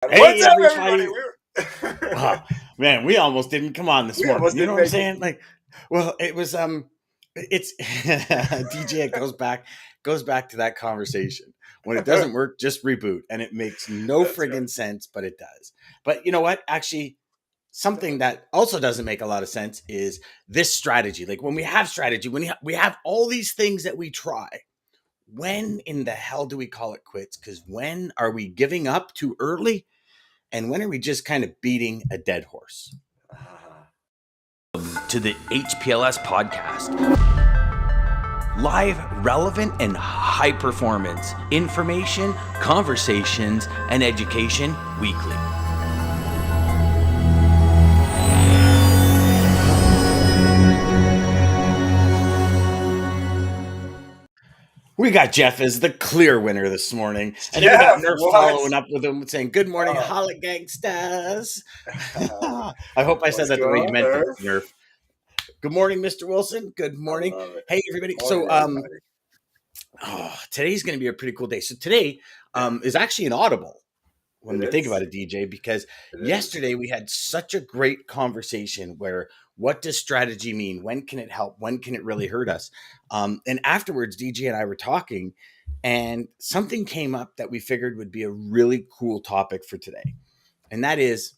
What's Hey, up, everybody? everybody. Oh, man, we almost didn't come on this We morning. almost You know didn't what I'm make it. saying? Like, well, it was it's DJ. It goes back to that conversation. When it doesn't work, just reboot, and it makes no That's friggin' right. sense, but it does. But you know what? Actually, something that also doesn't make a lot of sense is this strategy. Like when we have strategy, when we have all these things that we try, when in the hell do we call it quits? Because when are we giving up too early? And when are we just kind of beating a dead horse? To the HPLS podcast. Live, relevant, and high performance information, conversations, and education weekly. We got Jeff as the clear winner this morning. And then we got Nerf following up with him saying, "Good morning, holla gangstas." I hope I said that the way you meant it, Nerf. Good morning, Mr. Wilson. Good morning. Hey, everybody. Morning, Today's going to be a pretty cool day. So today is actually an audible when we think about it, DJ, because yesterday we had such a great conversation where what does strategy mean? When can it help? When can it really hurt us? And afterwards, DJ and I were talking, and something came up that we figured would be a really cool topic for today. And that is,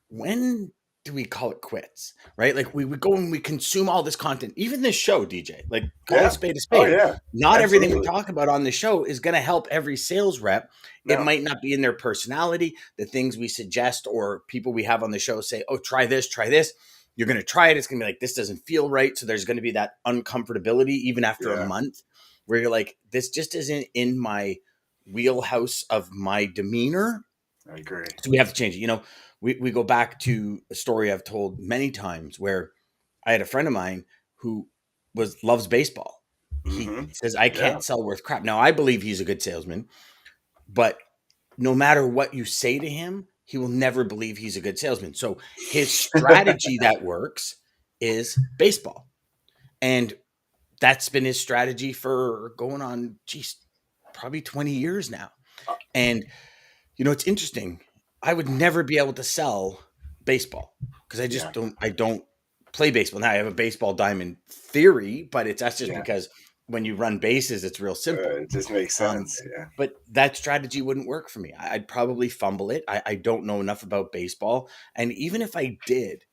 when do we call it quits? Right? Like we go and we consume all this content, even this show, DJ, like call a spade a spade. Oh, yeah. Not everything we talk about on the show is going to help every sales rep. No. It might not be in their personality. The things we suggest or people we have on the show say, oh, try this, try this. You're going to try it. It's going to be like, this doesn't feel right. So there's going to be that uncomfortability even after a month where you're like, this just isn't in my wheelhouse of my demeanor. I agree. So we have to change it. You know, we go back to a story I've told many times where I had a friend of mine who loves baseball. He says, I can't sell worth crap. Now, I believe he's a good salesman, but no matter what you say to him, he will never believe he's a good salesman. So his strategy that works is baseball. And that's been his strategy for going on, probably 20 years now. And, you know, it's interesting. I would never be able to sell baseball because I just don't play baseball. Now I have a baseball diamond theory, but that's just because when you run bases, it's real simple. It just makes sense. But that strategy wouldn't work for me. I'd probably fumble it. I don't know enough about baseball. And even if I did,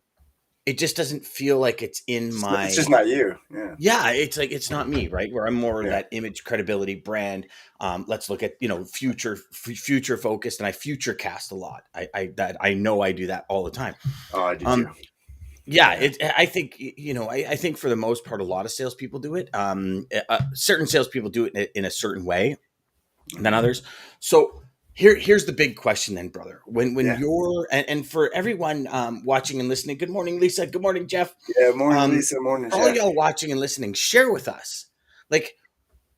it just doesn't feel like it's in my... It's just not you. Yeah, it's like, it's not me, right? Where I'm more that image, credibility, brand. Let's look at, you know, future focused, and I future cast a lot. I know I do that all the time. Oh, I do too. Yeah, I think, you know, I think for the most part, a lot of salespeople do it. Certain salespeople do it in a certain way than others. So here's the big question then, brother. When you're, and for everyone watching and listening, good morning, Lisa. Good morning, Jeff. Yeah, morning, Lisa. Morning, Jeff. All y'all watching and listening, share with us. Like,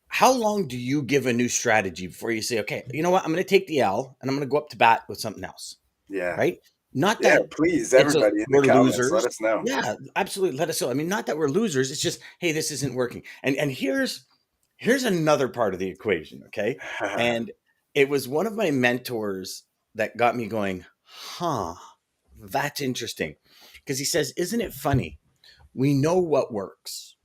how long do you give a new strategy before you say, okay, you know what? I'm going to take the L and I'm going to go up to bat with something else. Yeah. Right? Not that please, everybody in the comments, losers. Let us know. Yeah, absolutely. Let us know. I mean, not that we're losers. It's just, hey, this isn't working. And here's another part of the equation, okay? And it was one of my mentors that got me going, that's interesting. Because he says, isn't it funny? We know what works.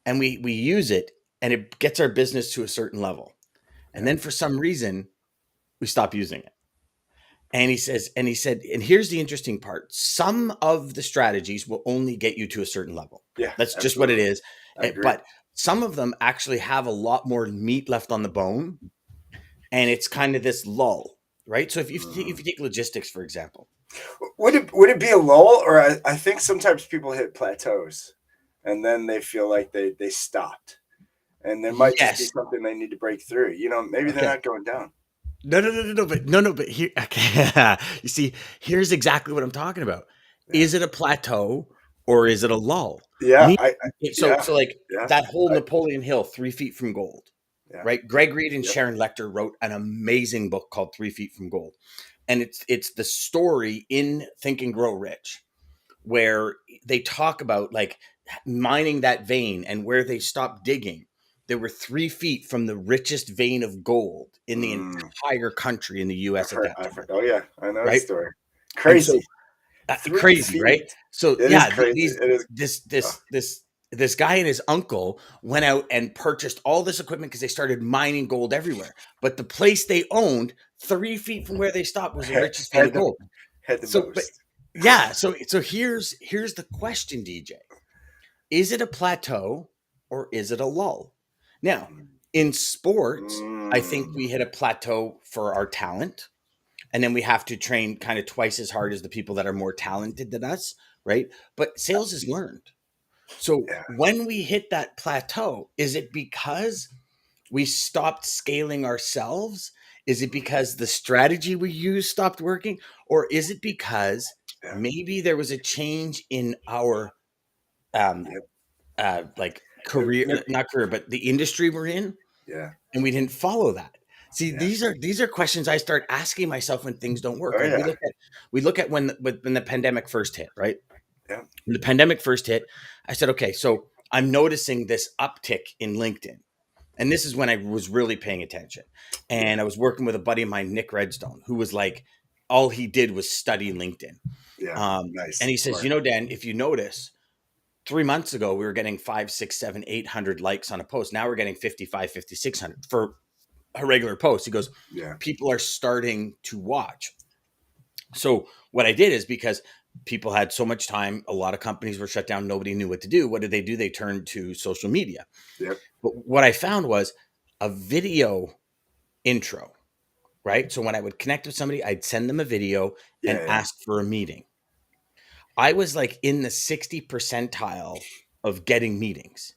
And we use it, and it gets our business to a certain level. And then for some reason, we stop using it. And he said, and here's the interesting part. Some of the strategies will only get you to a certain level. Yeah. That's just what it is. But some of them actually have a lot more meat left on the bone. And it's kind of this lull, right? So if you take logistics, for example. Would it be a lull? Or I think sometimes people hit plateaus and then they feel like they stopped. And there might just be something they need to break through. You know, maybe they're not going down. But here, okay. You see, here's exactly what I'm talking about. Yeah. Is it a plateau or is it a lull? Yeah. So that whole Napoleon Hill, 3 feet from gold, right? Greg Reed and Sharon Lecter wrote an amazing book called 3 Feet from Gold. And it's the story in Think and Grow Rich, where they talk about like mining that vein and where they stopped digging. they were 3 feet from the richest vein of gold in the Mm. entire country in the US at that I've time, heard. Oh yeah, I know the right? story. And so Crazy. 3 feet. crazy, right? So It is yeah, crazy. It is. this Oh, this guy and his uncle went out and purchased all this equipment because they started mining gold everywhere. But the place they owned, 3 feet from where they stopped, was the richest vein of had the gold. had the So, but most. yeah, so here's the question, DJ: Is it a plateau or is it a lull? Now, in sports, I think Mm. we hit a plateau for our talent, and then we have to train kind of twice as hard as the people that are more talented than us, right? But sales is learned. So Yeah. when we hit that plateau, is it because we stopped scaling ourselves? Is it because the strategy we used stopped working? Or is it because Yeah. maybe there was a change in our um Yep. like career, Maybe, not career, but the industry we're in, yeah. and we didn't follow that? See, Yeah. these are questions I start asking myself when things don't work. Oh Like yeah. we look at when the pandemic first hit, right? Yeah. When the pandemic first hit, I said, okay, so I'm noticing this uptick in LinkedIn. And this is when I was really paying attention. Yeah. And I was working with a buddy of mine, Nick Redstone, who was like, all he did was study LinkedIn. Yeah. And Nice. he says, Smart. Dan, if you notice, 3 months ago, we were getting 5, 6, 7, 800 likes on a post. Now we're getting 55, 5,600 for a regular post. He goes, Yeah. people are starting to watch. So what I did is, because people had so much time, a lot of companies were shut down, nobody knew what to do. What did they do? They turned to social media. Yep. But what I found was a video intro, right? So when I would connect with somebody, I'd send them a video and Yeah. Yeah. ask for a meeting. I was like in the 60 percentile of getting meetings.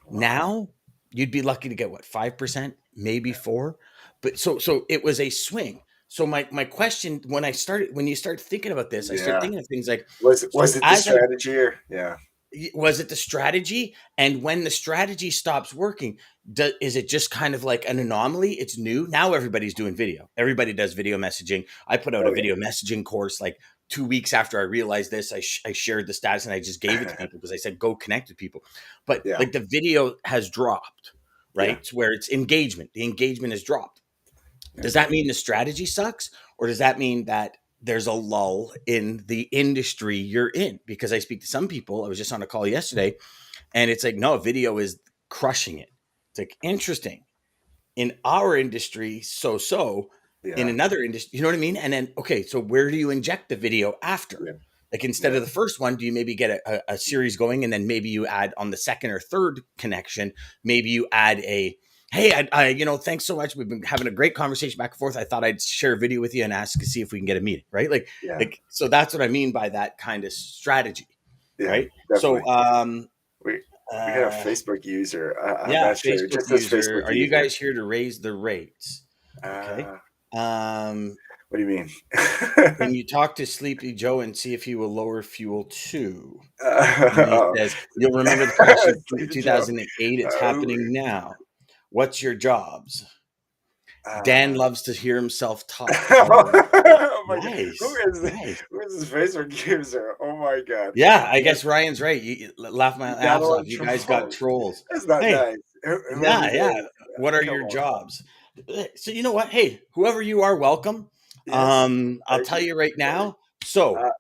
Wow. Now you'd be lucky to get what, 5%, maybe 4. But so it was a swing. So my question, when you start thinking about this, I start Yeah. thinking of things like, Was so it the as I strategy or yeah. was it the strategy? And when the strategy stops working, is it just kind of like an anomaly? It's new. Now everybody's doing video. Everybody does video messaging. I put out a Oh yeah. video messaging course like 2 weeks after I realized this. I shared the stats and I just gave it to people because I said, go connect with people. But Yeah. like the video has dropped, Yeah. right? It's where it's engagement. The engagement has dropped. Yeah. Does that mean the strategy sucks? Or does that mean that there's a lull in the industry you're in? Because I speak to some people. I was just on a call yesterday, and it's like, no, video is crushing it. It's like, interesting. In our industry, so in Yeah. another industry, you know what I mean? And then, okay, so where do you inject the video after? Yeah. Like, instead Yeah. of the first one, do you maybe get a series going, and then maybe you add on the second or third connection, maybe you add a, hey, thanks so much. We've been having a great conversation back and forth. I thought I'd share a video with you and ask to see if we can get a meeting, right? Yeah. So that's what I mean by that kind of strategy, Yeah. right? So, Definitely. We we got a uh, Facebook user. I'm yeah, not sure. It Facebook just says user. Facebook Are you user. guys here to raise the rates? Okay. Uh, Um, what do you mean? can you talk to Sleepy Joe and see if he will lower fuel too? And then he Oh. says, you'll remember the crash in Sleepy Joe. 2008. It's Uh, happening now. What's your jobs? Dan uh, loves to hear himself talk. Oh, oh my god, nice. Nice. who is this Facebook user? Oh my god, Yeah, I that's guess Ryan's right. Laugh my you got ass off. on You guys got trolls. trolls. That's not Hey, nice. Whoever yeah, it yeah. is, What are come your on. jobs? So you know what? Hey, whoever you are, welcome. Yes, I'll thank tell you. you right Thank you. now. So Uh,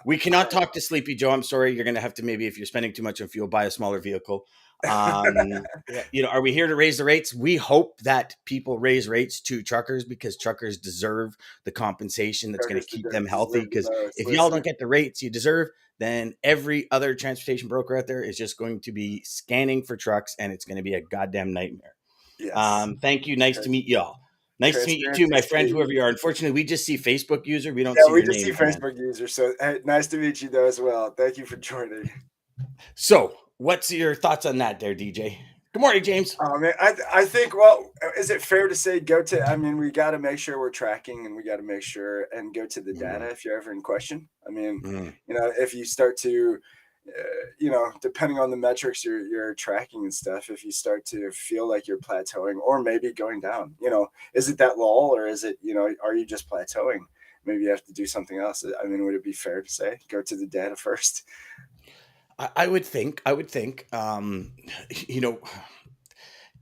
we cannot I, talk to Sleepy Joe. I'm sorry. You're going to have to, maybe if you're spending too much on fuel, buy a smaller vehicle. Yeah, are we here to raise the rates? We hope that people raise rates to truckers because truckers deserve the compensation that's going to truckers keep them healthy. deserve the Because most. if y'all Listen, don't get the rates you deserve, then every other transportation broker out there is just going to be scanning for trucks, and it's going to be a goddamn nightmare. yes, Thank you. Nice to meet y'all. Nice to meet you too, transparency my is friend, key. whoever you are. Unfortunately, we just see Facebook user. We don't Yeah, see we your just see name, man. Facebook users. So hey, nice to meet you though as well. Thank you for joining. So, what's your thoughts on that, there, DJ? Good morning, James. Oh man, I think. Well, is it fair to say go to? I mean, we got to make sure we're tracking, and we got to make sure and go to the data Mm, if you're ever in question. I mean, mm. if you start to, depending on the metrics you're tracking and stuff, if you start to feel like you're plateauing or maybe going down, is it that lull or is it, are you just plateauing? Maybe you have to do something else. I mean, would it be fair to say go to the data first? I would think, you know,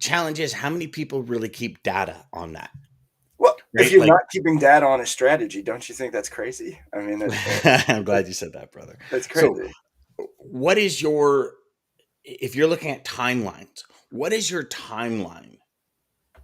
challenge is, how many people really keep data on that? Well, if Right? you're Like, not keeping data on a strategy, don't you think that's crazy? I mean, I'm glad you said that, brother. that's So, crazy. what is your, if you're looking at timelines, what is your timeline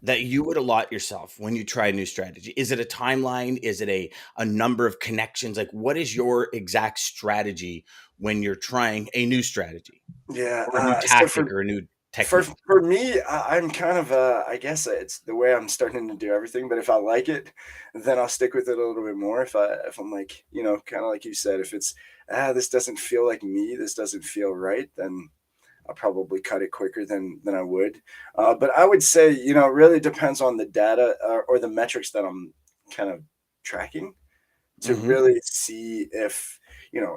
that you would allot yourself when you try a new strategy? Is it a timeline? Is it a number of connections? Like, what is your exact strategy when you're trying a new strategy Yeah. or a new So tactic or a new for technique? for me, I'm kind of I guess it's the way I'm starting to do everything. But if I like it, then I'll stick with it a little bit more. If I'm like, kind of like you said, if it's this doesn't feel like me, this doesn't feel right, then I'll probably cut it quicker than I would. But I would say, it really depends on the data or the metrics that I'm kind of tracking to Hmm. really see if,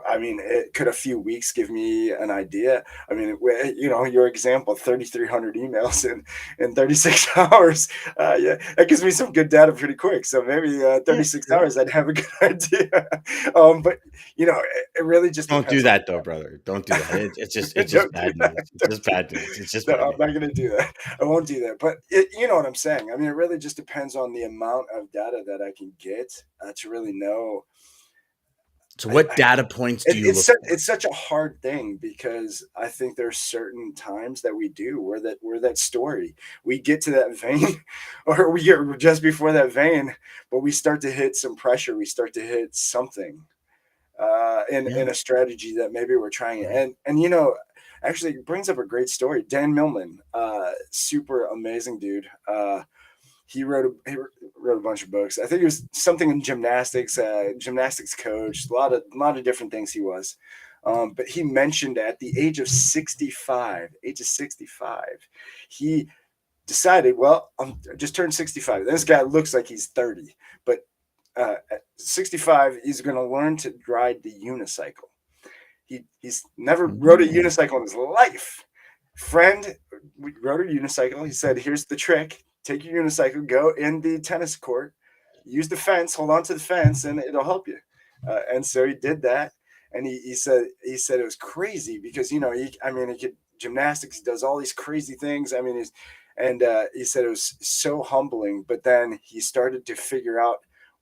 I mean, could a few weeks give me an idea? I mean, your example, 3,300 emails in 36 hours. Yeah, that gives me some good data pretty quick. So maybe Yeah, 36 yeah. hours, I'd have a good idea. But, it really just Don't do depends on that though, brother. Don't do that. It's just don't do bad that. news. It's Don't just do bad that. news. It's just No, bad I'm news. not gonna do that. I won't do that. But you know what I'm saying. I mean, it really just depends on the amount of data that I can get to really know. So, I, what I data points do it, you it's look such, for? it's such a hard thing because I think there's certain times that we do where that story we get to that vein, or we get just before that vein, but we start to hit some pressure. We start to hit something Yeah. in a strategy that maybe we're trying. Mhm. And actually it brings up a great story. Dan Millman, super amazing dude. He wrote a bunch of books. I think it was something in gymnastics, gymnastics coach, a lot of different things he was. But he mentioned at the age of 65, he decided, well, I just turned 65. This guy looks like he's 30, but at 65, he's going to learn to ride the unicycle. He's never rode a Mm. unicycle in his life. Friend rode a unicycle. He said, "Here's the trick: take your unicycle, go in the tennis court, use the fence, hold on to the fence, and it'll help you." And so he did that, and he said it was crazy because I mean he could gymnastics, he does all these crazy things. I mean he said it was so humbling. But then he started to figure out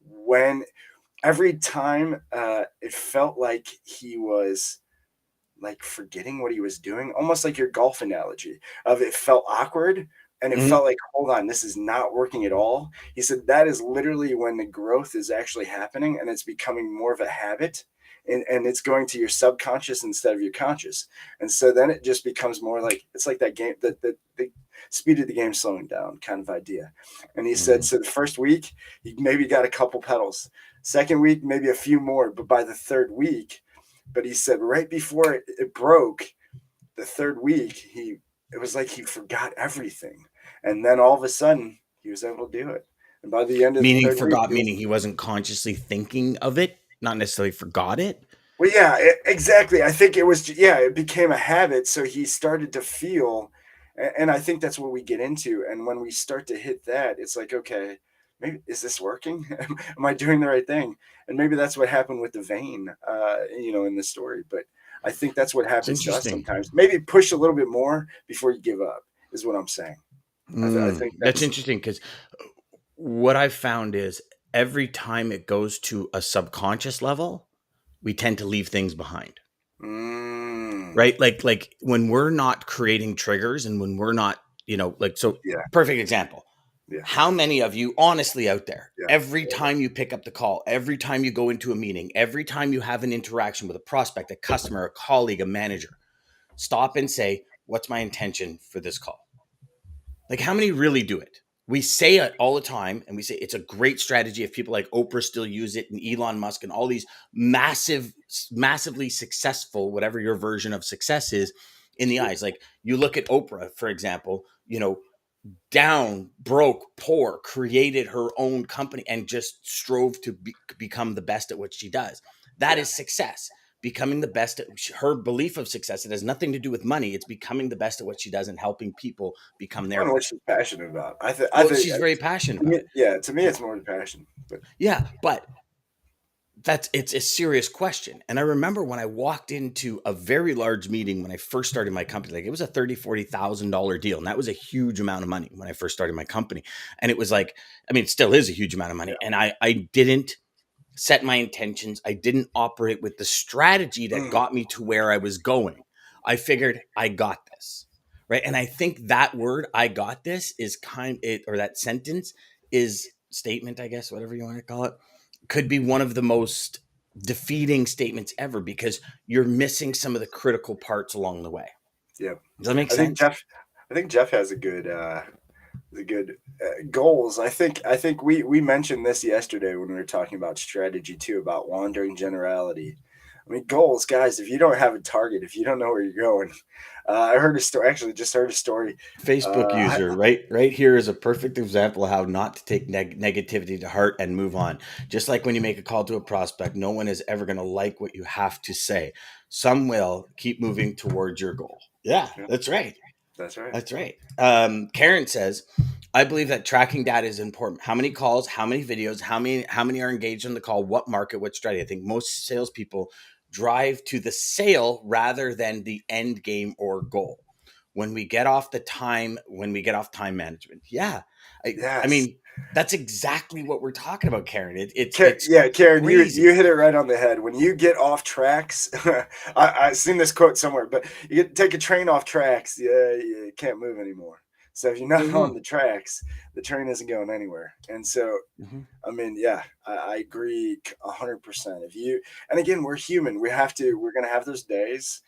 when every time it felt like he was like forgetting what he was doing, almost like your golf analogy of it felt awkward and it Mhm. felt like, hold on, this is not working at all. He said that is literally when the growth is actually happening and it's becoming more of a habit, and it's going to your subconscious instead of your conscious. And so then it just becomes more like it's like that game, the speed of the game slowing down kind of idea. And he said, Mhm. so the first week, he maybe got a couple pedals. Second week, maybe a few more. But by the third week, but he said right before it broke, the third week, it was like he forgot everything, and then all of a sudden he was able to do it. And by the end of the Meaning third week, forgot, he was. meaning he wasn't consciously thinking of it, not necessarily forgot it. Well, yeah, exactly. I think it was, yeah, it became a habit. So he started to feel, and I think that's what we get into. And when we start to hit that, it's like, okay, maybe is this working? Am I doing the right thing? And maybe that's what happened with the vein, in the story. But I think that's what It's happens to us interesting. sometimes. Maybe push a little bit more before you give up, is what I'm saying. I think That's that's. interesting because what I've found is every time it goes to a subconscious level, we tend to leave things behind. Mm, Right? Like when we're not creating triggers and when we're not, like, so yeah, perfect example. yeah, How many of you honestly out there, yeah. every time you pick up the call, every time you go into a meeting, every time you have an interaction with a prospect, a customer, a colleague, a manager, stop and say, what's my intention for this call? Like, how many really do it? We say it all the time, and we say it's a great strategy if people like Oprah still use it, and Elon Musk, and all these massively successful, whatever your version of success is, in the eyes. Like, you look at Oprah, for example, down, broke, poor, created her own company and just strove to become the best at what she does. That Yeah. is success. Becoming the best at her belief of success. It has nothing to do with money. It's becoming the best at what she does and helping people become their On what best. she's passionate about. I Well, think she's very passionate to about me, it. yeah, to me it's more the passion. But Yeah, but it's a serious question. And I remember when I walked into a very large meeting when I first started my company, like it was a $30,000-$40,000 deal. And that was a huge amount of money when I first started my company. And it was like, I mean, it still is a huge amount of money. Yeah. And I didn't set my intentions. I didn't operate with the strategy that got me to where I was going. I figured I got this. Right. And I think that word, I got this, is or that sentence is statement, I guess, whatever you want to call it, could be one of the most defeating statements ever because you're missing some of the critical parts along the way. Yeah. Does that make I think sense? Jeff has the good goals. I think we mentioned this yesterday when we were talking about strategy too, about wandering generality. I mean, goals, guys. If you don't have a target, if you don't know where you're going, I heard a story. Actually, just heard a story. Facebook I, user, right here is a perfect example of how not to take negativity to heart and move on. Just like when you make a call to a prospect, no one is ever going to like what you have to say. Some will. Keep moving towards your goal. Yeah, yeah, that's right. that's right. That's right. Karen says, I believe that tracking data is important. How many calls, how many videos, how many are engaged in the call, what market, what strategy. I think most salespeople drive to the sale rather than the end game or goal. When we get off time management. Yeah. I Yes. mean, that's exactly what we're talking about, Karen. It's Yeah, Karen, you crazy. hit it right on the head. When you get off tracks, I've seen this quote somewhere, but take a train off tracks, yeah, you can't move anymore. So if you're not on Hmm. the tracks, the train isn't going anywhere. And so Hmm. I mean, yeah, I agree 100%. If you, and again, we're human. We're going to have those days.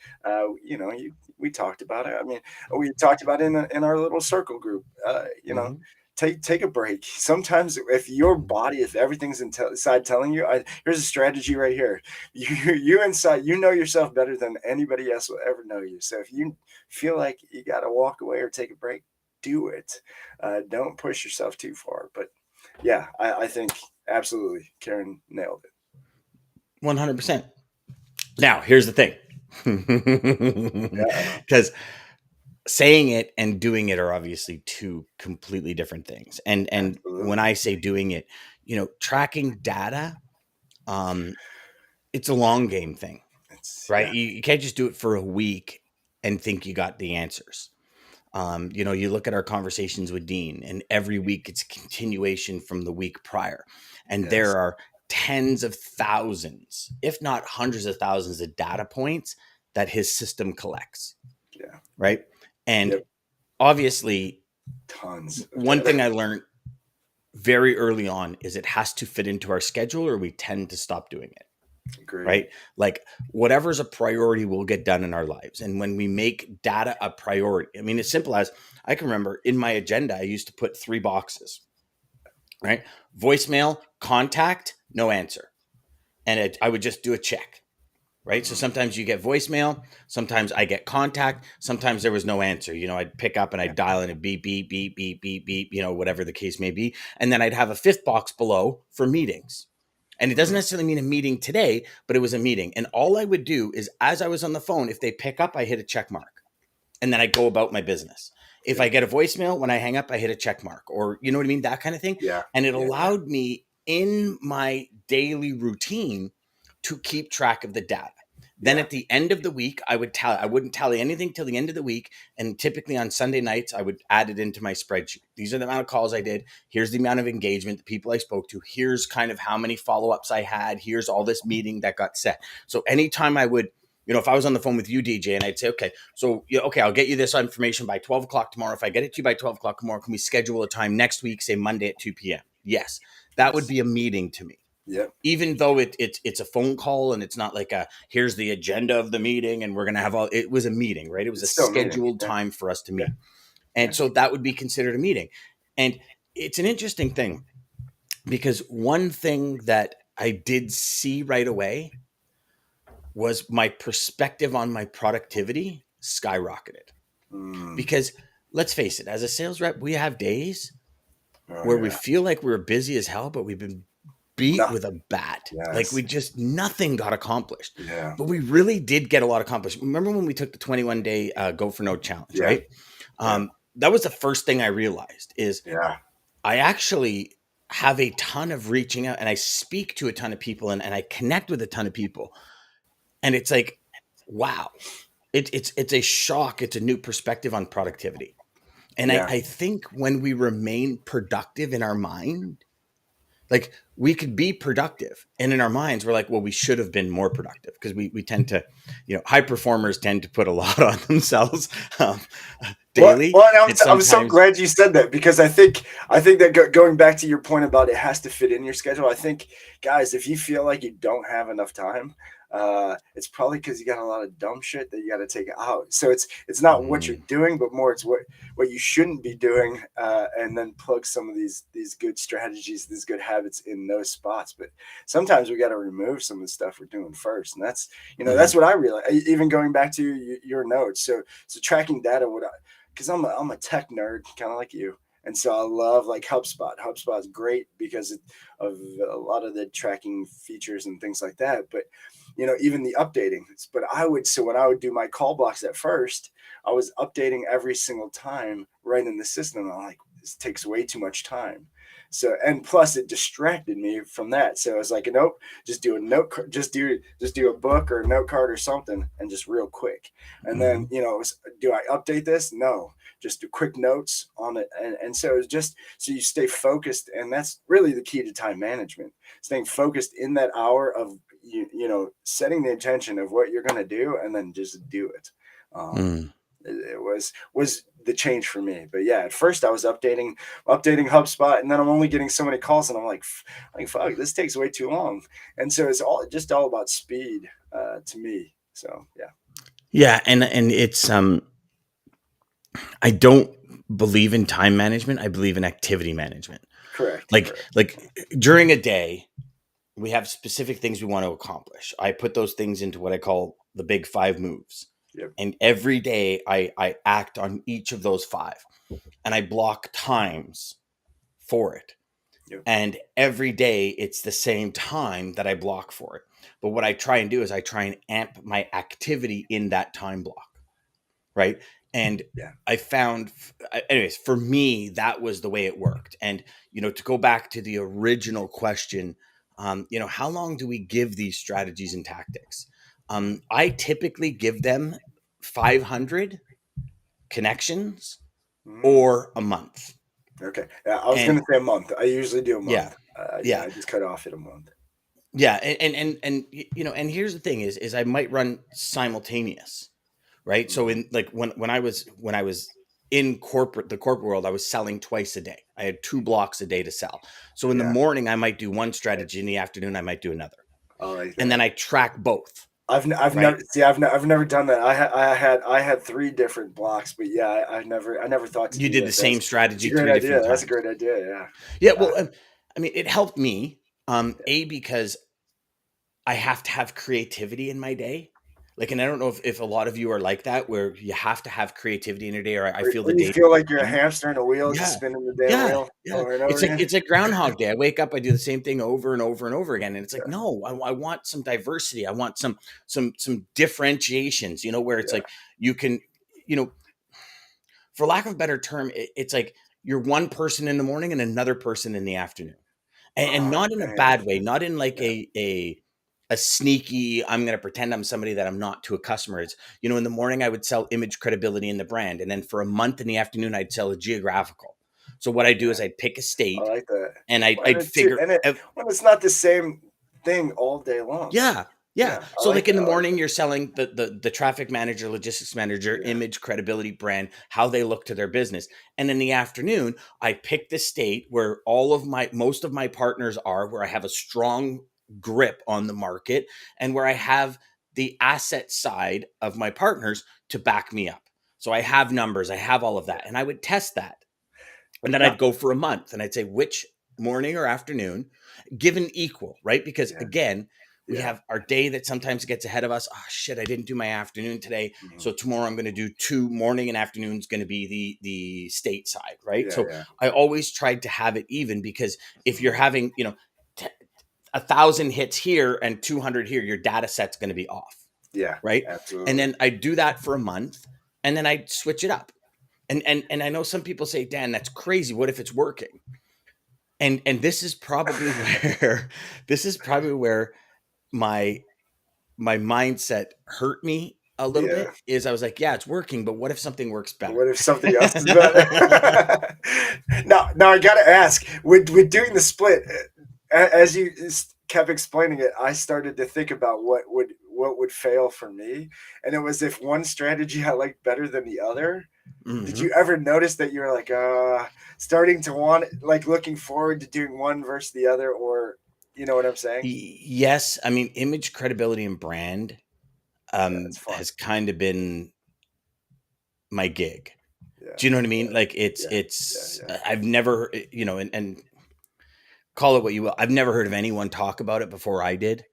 We talked about it. I mean, we talked about it in our little circle group. Hmm. Take a break. Sometimes, if everything's inside telling you, here's a strategy right here. You inside, you know yourself better than anybody else will ever know you. So if you feel like you got to walk away or take a break, do it. Don't push yourself too far. But yeah, I think absolutely Karen nailed it. 100%. Now, here's the thing. Yeah, Because saying it and doing it are obviously two completely different things. And when absolutely. I say doing it, tracking data, it's a long game thing, right? Yeah, You can't just do it for a week and think you got the answers. You look at our conversations with Dean, and every week it's a continuation from the week prior. And yes, there are tens of thousands, if not hundreds of thousands of data points that his system collects, yeah, right? And yep. obviously, Tons of one thing data. I learned very early on is it has to fit into our schedule or we tend to stop doing it, Agreed. right? Like whatever's a priority will get done in our lives. And when we make data a priority, I mean, as simple as I can remember in my agenda, I used to put 3 boxes, right? Voicemail, contact, no answer. And I would just do a check. Right. So Hmm. sometimes you get voicemail. Sometimes I get contact. Sometimes there was no answer. I'd pick up and Yeah. I'd dial in a beep, beep, beep, beep, beep, beep, whatever the case may be. And then I'd have a fifth box below for meetings. And it doesn't Hmm. necessarily mean a meeting today, but it was a meeting. And all I would do is as I was on the phone, if they pick up, I hit a check mark and then I go about my business. If I Yep. get a voicemail, when I hang up, I hit a check mark or you know what I mean? That kind of thing. Yeah. And it Yeah. Yeah. allowed me in my daily routine to keep track of the data. Then Yeah. at the end of the week, I wouldn't tally anything till the end of the week. And typically on Sunday nights, I would add it into my spreadsheet. These are the amount of calls I did. Here's the amount of engagement, the people I spoke to. Here's kind of how many follow-ups I had. Here's all this meeting that got set. So anytime I would, if I was on the phone with you, DJ, and I'd say, okay, so okay, I'll get you this information by 12 o'clock tomorrow. If I get it to you by 12 o'clock tomorrow, can we schedule a time next week, say Monday at 2 p.m.? Yes. That would Yes. be a meeting to me, Yep. even though it's a phone call and it's not like here's the agenda of the meeting and we're gonna have all. It was a meeting, right? It was a It's still a meeting. scheduled Yeah. time for us to Yeah. meet, Yeah. and so that would be considered a meeting. And it's an interesting thing because one thing that I did see right away was my perspective on my productivity skyrocketed. Mm. Because let's face it, as a sales rep, we have days Oh where we yeah. feel like we're busy as hell, but we've been beat with Nothing. a bat. Like Yes. we just nothing got accomplished. Yeah. But we really did get a lot accomplished. Remember when we took the 21-day Go for No challenge, Yeah. right? Yeah. That was the first thing I realized is Yeah. I actually have a ton of reaching out, and I speak to a ton of people, and I connect with a ton of people. And it's like, wow, it's a shock. It's a new perspective on productivity. And Yeah. I think when we remain productive in our mind, like we could be productive. And in our minds, we're like, well, we should have been more productive, because we tend to, high performers tend to put a lot on themselves um, Well, daily. well, And I'm so sometimes, glad you said that, because I think that going back to your point about it has to fit in your schedule. I think, guys, if you feel like you don't have enough time, it's probably because you got a lot of dumb shit that you got to take out. So it's not what you're mm, doing, but more it's what you shouldn't be doing, and then plug some of these good strategies, these good habits in those spots. But sometimes we got to remove some of the stuff we're doing first, and that's mhm, what I realize. Even going back to your notes, so tracking data, because I'm a tech nerd, kind of like you. And so I love like HubSpot. HubSpot is great because of a lot of the tracking features and things like that. But even the updating. But when I would do my call blocks at first, I was updating every single time right in the system. I'm like, this takes way too much time. So, and plus it distracted me from that. So I was like, nope, just do a note, just do a book or a note card or something, and just real quick. And then, mhm, do I update this? No, just do quick notes on it. And so it's just so you stay focused. And that's really the key to time management, staying focused in that hour of, setting the intention of what you're going to do, and then just do it. Um, mm. it was the change for me. But yeah, at first I was updating HubSpot, and then I'm only getting so many calls, and I'm like, fuck, this takes way too long. And so it's all about speed, to me. So yeah. Yeah, and it's I don't believe in time management. I believe in activity management. Correct. Like during a day, we have specific things we want to accomplish. I put those things into what I call the big 5 moves. Yep. And every day I act on each of those 5, and I block times for it. Yep. And every day it's the same time that I block for it. But what I try and do is I try and amp my activity in that time block. Right. And Yeah. I found, anyways, for me, that was the way it worked. And, to go back to the original question, how long do we give these strategies and tactics? I typically give them 500 connections Mm. or a month. Okay. Yeah, I was And gonna say a month. I usually do a yeah, month. Yeah, yeah, I just cut off at a month. yeah. And here's the thing is I might run simultaneous. Right. So Hmm. in like when I was in the corporate world, I was selling twice a day. I had 2 blocks a day to sell. So in the Yeah, morning, I might do one strategy. In the afternoon, I might do another. I like And then that. I track both. I've Right. never see I've never done that. I had 3 different blocks, but yeah, I never thought to You do did the that. same That's a strategy great 3 different idea. That's a times. great idea. Yeah. Yeah. Yeah. Well, I mean, it helped me. Yeah. Because I have to have creativity in my day. Like, and I don't know if a lot of you are like that, where you have to have creativity in your day, or I feel the Or you day. feel like you're a hamster in a wheel, just Yeah. spinning the damn Yeah. wheel Yeah. over and It's over like again. it's like Groundhog Day. I wake up, I do the same thing over and over and over again. And it's like, Yeah. no, I want some diversity. I want some differentiations, where it's Yeah. like you can, you know, for lack of a better term, it's like you're one person in the morning and another person in the afternoon. And Oh not in a man. bad way, not in like Yeah. a sneaky, I'm going to pretend I'm somebody that I'm not to a customer. It's, in the morning I would sell image, credibility in the brand. And then for a month in the afternoon, I'd sell a geographical. So what I do is Yeah. I'd pick a I state like that. and When I'd it's figure, and it when it's not the same thing all day long. yeah, yeah. Yeah, I So like like that. in the I like morning, that. you're selling the traffic manager, logistics manager, Yeah. image, credibility, brand, how they look to their business. And in the afternoon, I pick the state where most of my partners are, where I have a strong grip on the market, and where I have the asset side of my partners to back me up. So I have numbers, I have all of Yeah. that, and I would test that. And then No. I'd go for a month and I'd say which morning or afternoon, given equal, right? Because Yeah. again, we Yeah. have our day that sometimes gets ahead of us. Oh shit, I didn't do my afternoon today. Mhm. So tomorrow I'm going to do 2 morning, and afternoon's going to be the state side, right? Yeah. So Yeah. I always tried to have it even, because if you're having, t- 1,000 hits here and 200 here, your data set's going to be off, Yeah. right? And Absolutely. then I do that for a month, and then I switch it up. And I know some people say, Dan, that's crazy. What if it's working? And this is probably where this is probably where my my mindset hurt me a little Yeah. bit. Is I was like, yeah, it's working, but what if something works better? What if something else is better? Now I gotta ask. With doing the split, as you kept explaining it, I started to think about what would fail for me, and it was if one strategy I liked better than the other. Did Hmm. you ever notice that you were like, starting to want, like, looking forward to doing one versus the other, or you know what I'm saying? Yes, I mean, image, credibility, and brand Yeah, it's fun. has kind of been my gig. Yeah, Do you know what I mean? yeah, Like yeah, yeah, yeah, I've never, and call it what you will. I've never heard of anyone talk about it before I did,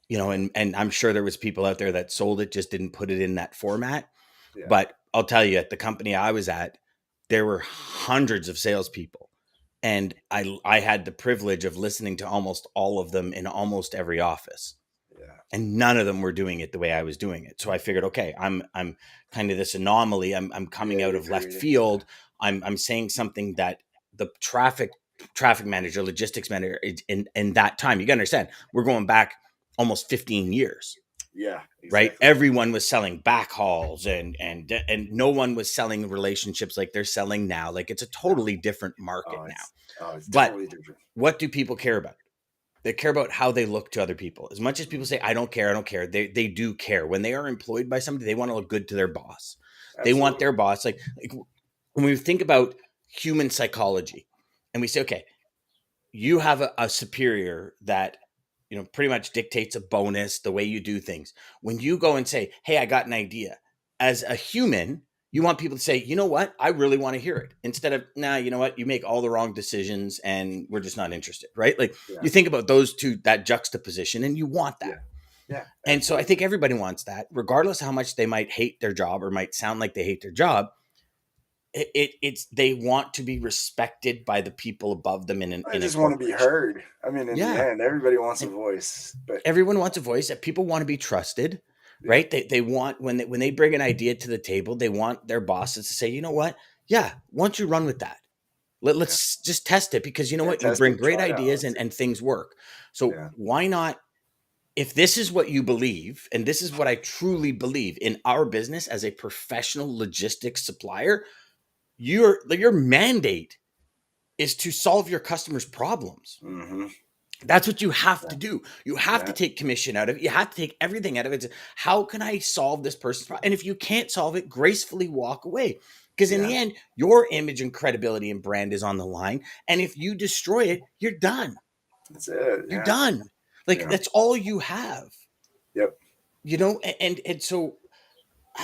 yeah, and I'm sure there was people out there that sold it, just didn't put it in that format. yeah. But I'll tell you, at the company I was at, there were hundreds of salespeople, and I had the privilege of listening to almost all of them in almost every office, Yeah, and none of them were doing it the way I was doing it. So I figured, okay, I'm kind of this anomaly. I'm coming yeah, out you're of left creating. Yeah, field. I'm saying something that the traffic manager, logistics manager, in that time, you got to understand, we're going back almost 15 years, yeah, right? exactly. Everyone was selling backhauls, and no one was selling relationships like they're selling now. Like, it's a No, totally different market oh, now. it's But totally different. what do people care about? They care about how they look to other people. As much as people say, I don't care, I don't care, they do care. When they are employed by somebody, they want to look good to their boss. They want Absolutely. their boss, like when we think about human psychology, and we say, okay, you have a superior that, pretty much dictates a bonus, the way you do things. When you go and say, hey, I got an idea, as a human, you want people to say, you know what, I really want to hear it, instead of, nah, you know what, you make all the wrong decisions and we're just not interested, right? Like, Yeah, you think about those two, that juxtaposition, and you want that. yeah, yeah, And so I absolutely. think everybody wants that, regardless of how much they might hate their job or might sound like they hate their job. It's they want to be respected by the people above them in I a just want to be corporation. heard. I mean, in the Yeah. end, everybody wants a And voice, but everyone wants a voice, that people want to be trusted, yeah, right? They want, when they bring an idea to the table, they want their bosses to say, you know what, yeah, why don't you run with that. yeah, Let's just test it, because you know yeah. what, you Test bring it, great try it out. ideas, and things work. So Yeah, why not, if this is what you believe, and this is what I truly believe in our business as a professional logistics supplier, your mandate is to solve your customers' problems. mm-hmm. That's what you have Yeah, to do. You have to yeah, take commission out of it. You have to take everything out of it. How can I solve this person's problem? And if you can't solve it, gracefully walk away. Because in the yeah. end, your image and credibility and brand is on the line. And if you destroy it, you're done. That's it. You're Yeah, done. Like, yeah, that's all you have. yep. And so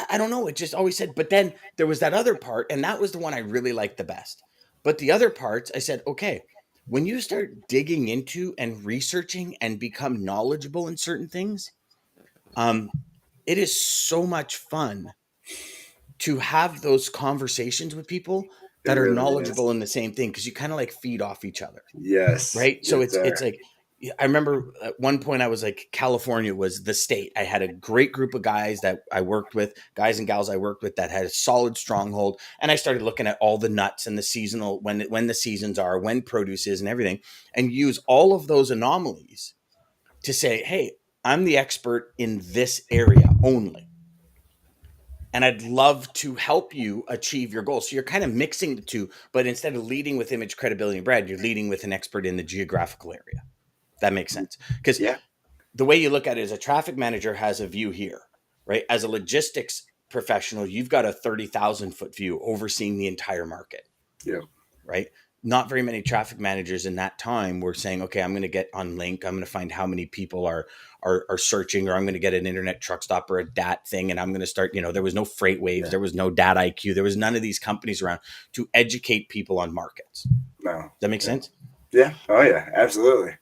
I don't know. It just always said, but then there was that other part, and that was the one I really liked the best. But the other parts, I said, okay, when you start digging into and researching and become knowledgeable in certain things, um, it is so much fun to have those conversations with people It that are really is. knowledgeable in the same thing, because you kind of like feed off each other. Yes, Right? So get it's there. like, yeah, I remember at one point I was like, California was the state. I had a great group of guys that I worked with, guys and gals I worked with, that had a solid stronghold. And I started looking at all the nuts and the seasonal, when the seasons are, when produce is, and everything, and use all of those anomalies to say, hey, I'm the expert in this area only, and I'd love to help you achieve your goals. So you're kind of mixing the two, but instead of leading with image, credibility, and brand, you're leading with an expert in the geographical area. That makes sense. Because Yeah, the way you look at it is, a traffic manager has a view here, right? As a logistics professional, you've got a 30,000-foot view overseeing the entire market, yeah, right? Not very many traffic managers in that time were saying, okay, I'm going to get on Link. I'm going to find how many people are searching, or I'm going to get an internet truck stop or a DAT thing. And I'm going to start, there was no Freight Waves. yeah. There was no DAT IQ. There was none of these companies around to educate people on markets. No, That makes yeah, sense? yeah. Oh yeah, absolutely.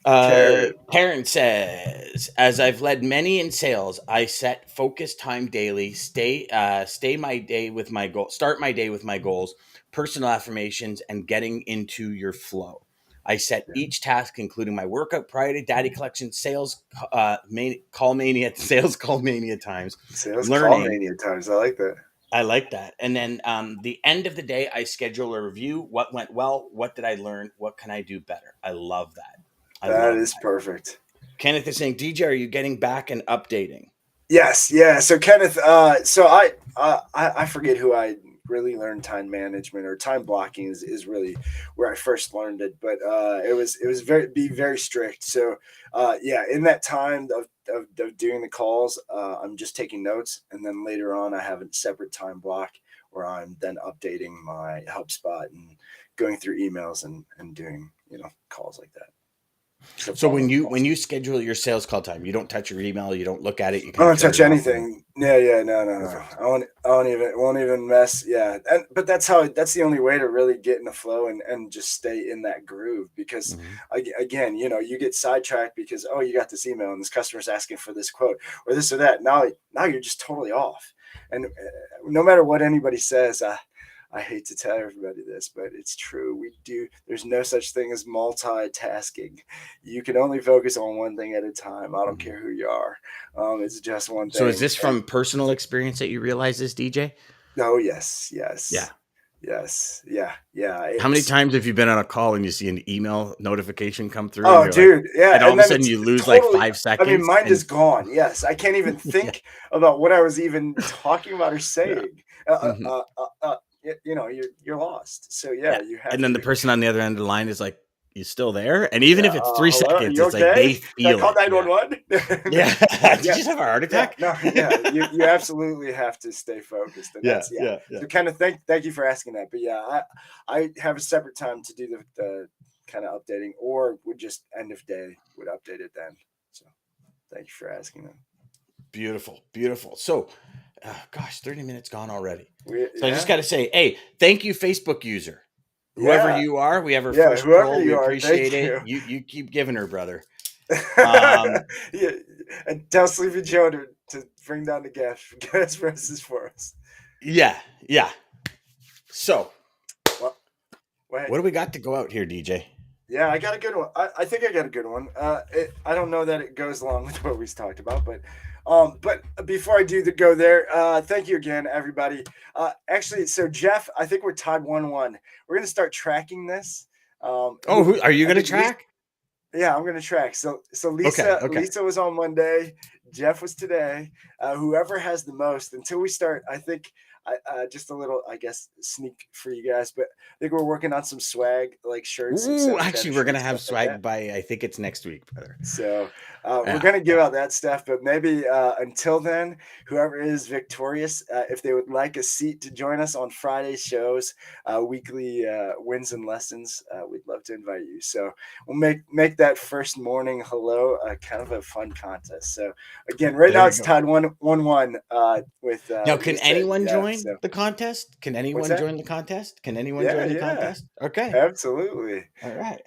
Karen. Karen says, as I've led many in sales, I set focus time daily, stay my day with my goal, start my day with my goals, personal affirmations, and getting into your flow. I set Yeah. each task, including my workout prior to data collection, call mania, sales call mania times, Sales call learning, mania times. I like that. I like that. And then the end of the day, I schedule a review. What went well? What did I learn? What can I do better? I love that. I That love is that. perfect. Kenneth is saying, DJ, are you getting back and updating? Yes, yeah. So Kenneth, so I forget who I really learned time management or time blocking is really where I first learned it, but it was very strict. So yeah, in that time of doing the calls, I'm just taking notes, and then later on I have a separate time block where I'm then updating my HubSpot and going through emails and doing calls like that. So when you schedule your sales call time, you don't touch your email, you don't look at it, you I kind of don't turn touch it off. anything. Yeah, no. Perfect. I won't even mess. Yeah, but that's the only way to really get in the flow and just stay in that groove. Because Mm-hmm. again, you get sidetracked because you got this email and this customer's asking for this quote or this or that. Now you're just totally off. And no matter what anybody says, I hate to tell everybody this, but it's true. There's no such thing as multitasking. You can only focus on one thing at a time. I don't Mm-hmm. care who you are. It's just one So is thing. this from personal experience that you realize this, DJ? Oh, yes, Yeah. yeah. How many It's times have you been on a call and you see an email notification come through and Oh, you're like, dude, yeah, and all and of a then sudden it's you lose like totally. five I mean, seconds mind and is gone. Yes, I can't even yeah, think about what I was even talking about or yeah. saying. Hmm. You're lost. So yeah, Yeah. you have And then the to. person on the other end of the line is like, you still there? And even Yeah. if it's 3 Hello, are seconds, you it's like okay? they Can I feel call it. Yeah. 911? Yeah. Did you Yeah, just have a heart yeah, attack? no, yeah. You absolutely have to stay focused, and Yeah. that's yeah. Yeah. Yeah. So kind of thank you for asking that. But yeah, I have a separate time to do the kind of updating, or would just end of day would update it then. So thank you for asking that. Beautiful. Beautiful. So, gosh, 30 minutes gone already. So I just Yeah, got to say, hey, thank you, Facebook user. Whoever yeah, you are, we have our yeah. first Whoever troll. We you are, appreciate thank it. you. You keep giving her, brother. Um, Yeah, and tell Sleepy Joe to bring down the gas prices for us. yeah, yeah. So, Well, wait. what do we got to go out here, DJ? Yeah, I got a good one. I think I got a good one. I don't know that it goes along with what we talked about, but before I do go there, thank you again, everybody. Actually, so Jeff, I think we're tied 1-1. We're gonna start tracking this. Oh, who are you I going to think track? yeah, I'm gonna track. So Okay, Lisa okay. Lisa was on Monday. Jeff was today. Whoever has the most until we start. I think just a little, I guess, sneak for you guys. But I think we're working on some swag, like shirts, some Ooh, sales chatter actually, we're going to shirts, have stuff like that. swag by, I think it's next week, brother. So we're Yeah, gonna give yeah. out that stuff, but maybe until then, whoever is victorious, if they would like a seat to join us on Friday shows, weekly wins and lessons, we'd love to invite you. So we'll make that first morning hello kind of a fun contest. So again, right There now we it's go. tied 1-1 with Now, can Lisa. anyone Yeah. join So the contest? Can what's anyone that? join the contest? Can anyone Yeah, join the yeah, contest? Okay. absolutely. All right.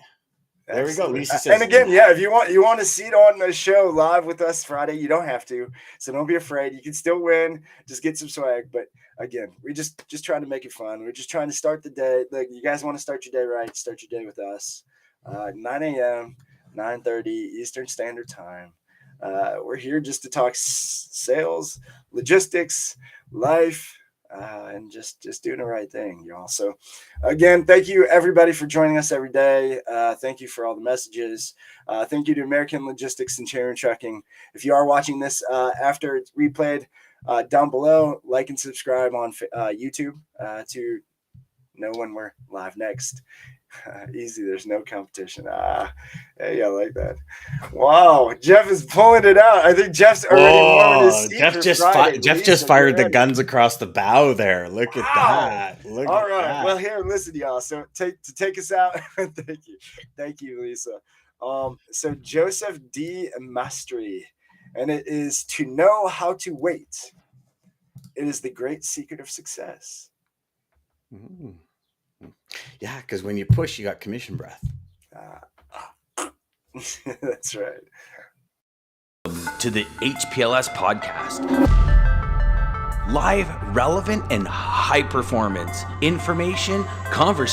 There we go. Absolutely. Lisa And says, again, yeah, if you want a seat on the show live with us Friday, you don't have to. So don't be afraid. You can still win. Just get some swag. But again, we just trying to make it fun. We're just trying to start the day. Like you guys want to start your day right, start your day with us. 9 a.m., 9:30 Eastern Standard Time. We're here just to talk sales, logistics, life, and just doing the right thing, y'all. So again, thank you everybody for joining us every day. Thank you for all the messages. Thank you to American Logistics and Centurion Trucking. If you are watching this after it's replayed, down below, like and subscribe on YouTube to know when we're live next. Easy, there's no competition. Hey, I like that. Wow, Jeff is pulling it out. I think Jeff's already warming his oh, seat for Friday. Jeff just Lisa, get fired the ready. guns across the bow there. Look at Wow. that. Look All at right. Well, that. here, listen, y'all. So take us out. Thank you, Lisa. So Joseph D. Mastry, and it is to know how to wait. It is the great secret of success. Mm. Yeah, because when you push, you got commission breath. That's right. To the HPLS podcast. Live, relevant, and high performance information, conversation.